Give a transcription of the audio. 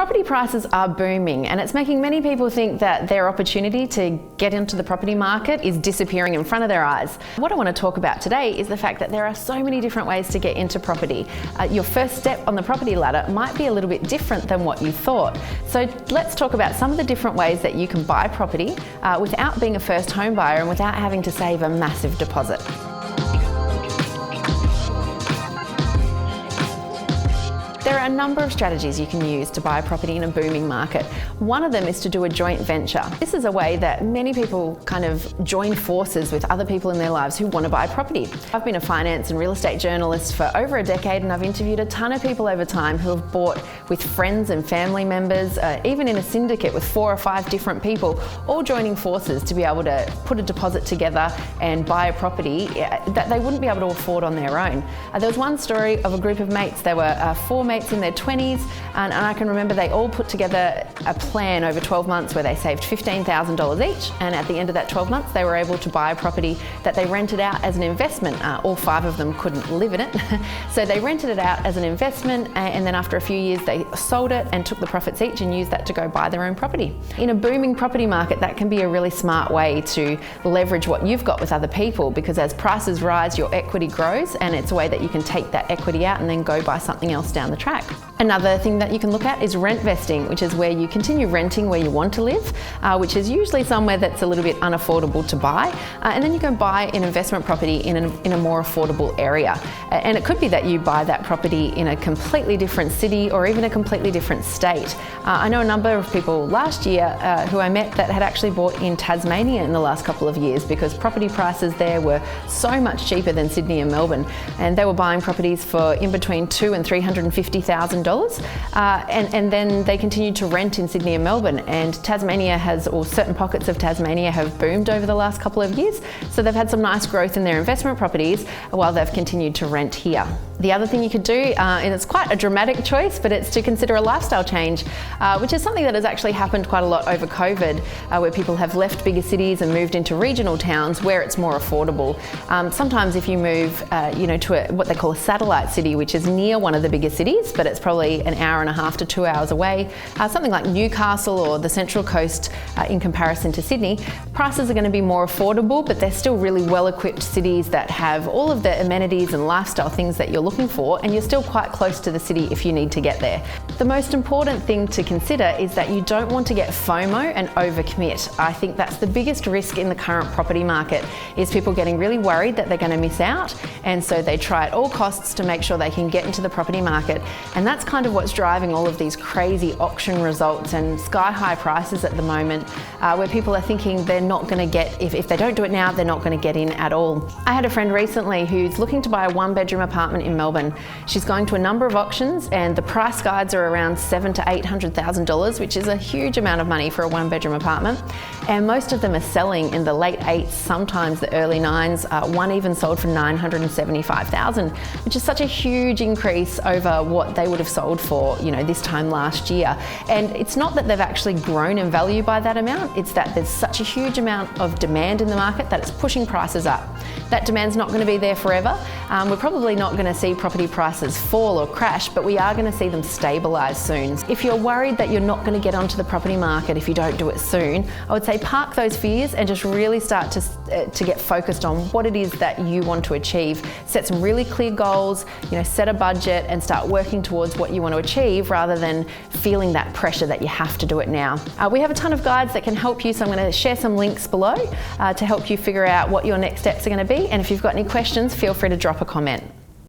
Property prices are booming, and it's making many people think that their opportunity to get into the property market is disappearing in front of their eyes. What I want to talk about today is the fact that there are so many different ways to get into property. Your first step on the property ladder might be a little bit different than what you thought. So let's talk about some of the different ways that you can buy property without being a first home buyer and without having to save a massive deposit. There are a number of strategies you can use to buy property in a booming market. One of them is to do a joint venture. This is a way that many people kind of join forces with other people in their lives who want to buy property. I've been a finance and real estate journalist for over a decade, and I've interviewed a ton of people over time who have bought with friends and family members, even in a syndicate with 4 or 5 different people, all joining forces to be able to put a deposit together and buy a property that they wouldn't be able to afford on their own. There was one story of a group of mates. There were 4 mates in their 20s, and I can remember they all put together a plan over 12 months where they saved $15,000 each, and at the end of that 12 months they were able to buy a property that they rented out as an investment. All 5 of them couldn't live in it, so they rented it out as an investment, and then after a few years they sold it and took the profits each and used that to go buy their own property. In a booming property market, that can be a really smart way to leverage what you've got with other people, because as prices rise, your equity grows, and it's a way that you can take that equity out and then go buy something else down the track. Another thing that you can look at is rentvesting, which is where you continue renting where you want to live, which is usually somewhere that's a little bit unaffordable to buy, and then you can buy an investment property in a more affordable area. And it could be that you buy that property in a completely different city or even a completely different state. I know a number of people last year who I met that had actually bought in Tasmania in the last couple of years, because property prices there were so much cheaper than Sydney and Melbourne, and they were buying properties for in between $200,000 and $350,000. And then they continued to rent in Sydney and Melbourne, and Tasmania or certain pockets of Tasmania have boomed over the last couple of years, so they've had some nice growth in their investment properties while they've continued to rent here. The other thing you could do, and it's quite a dramatic choice, but it's to consider a lifestyle change, which is something that has actually happened quite a lot over COVID, where people have left bigger cities and moved into regional towns where it's more affordable. Sometimes if you move to what they call a satellite city, which is near one of the bigger cities, but it's probably an hour and a half to 2 hours away, something like Newcastle or the Central Coast in comparison to Sydney, prices are going to be more affordable, but they're still really well-equipped cities that have all of the amenities and lifestyle things that you're looking for, and you're still quite close to the city if you need to get there. The most important thing to consider is that you don't want to get FOMO and overcommit. I think that's the biggest risk in the current property market, is people getting really worried that they're going to miss out, and so they try at all costs to make sure they can get into the property market, and that's kind of what's driving all of these crazy auction results and sky-high prices at the moment, where people are thinking they're not going to get, if they don't do it now, they're not going to get in at all. I had a friend recently who's looking to buy a 1-bedroom apartment in Melbourne. She's going to a number of auctions, and the price guides are around $700,000 to $800,000, which is a huge amount of money for a 1-bedroom apartment, and most of them are selling in the late 8s, sometimes the early 9s. One even sold for $975,000, which is such a huge increase over what they would have sold for this time last year. And it's not that they've actually grown in value by that amount, it's that there's such a huge amount of demand in the market that it's pushing prices up. That demand's not going to be there forever. We're probably not going to see property prices fall or crash, but we are going to see them stabilise soon. If you're worried that you're not going to get onto the property market if you don't do it soon, I would say park those fears and just really start to get focused on what it is that you want to achieve. Set some really clear goals, set a budget and start working towards what you want to achieve, rather than feeling that pressure that you have to do it now. We have a ton of guides that can help you, so I'm going to share some links below to help you figure out what your next steps are going to be, and if you've got any questions, feel free to drop a comment.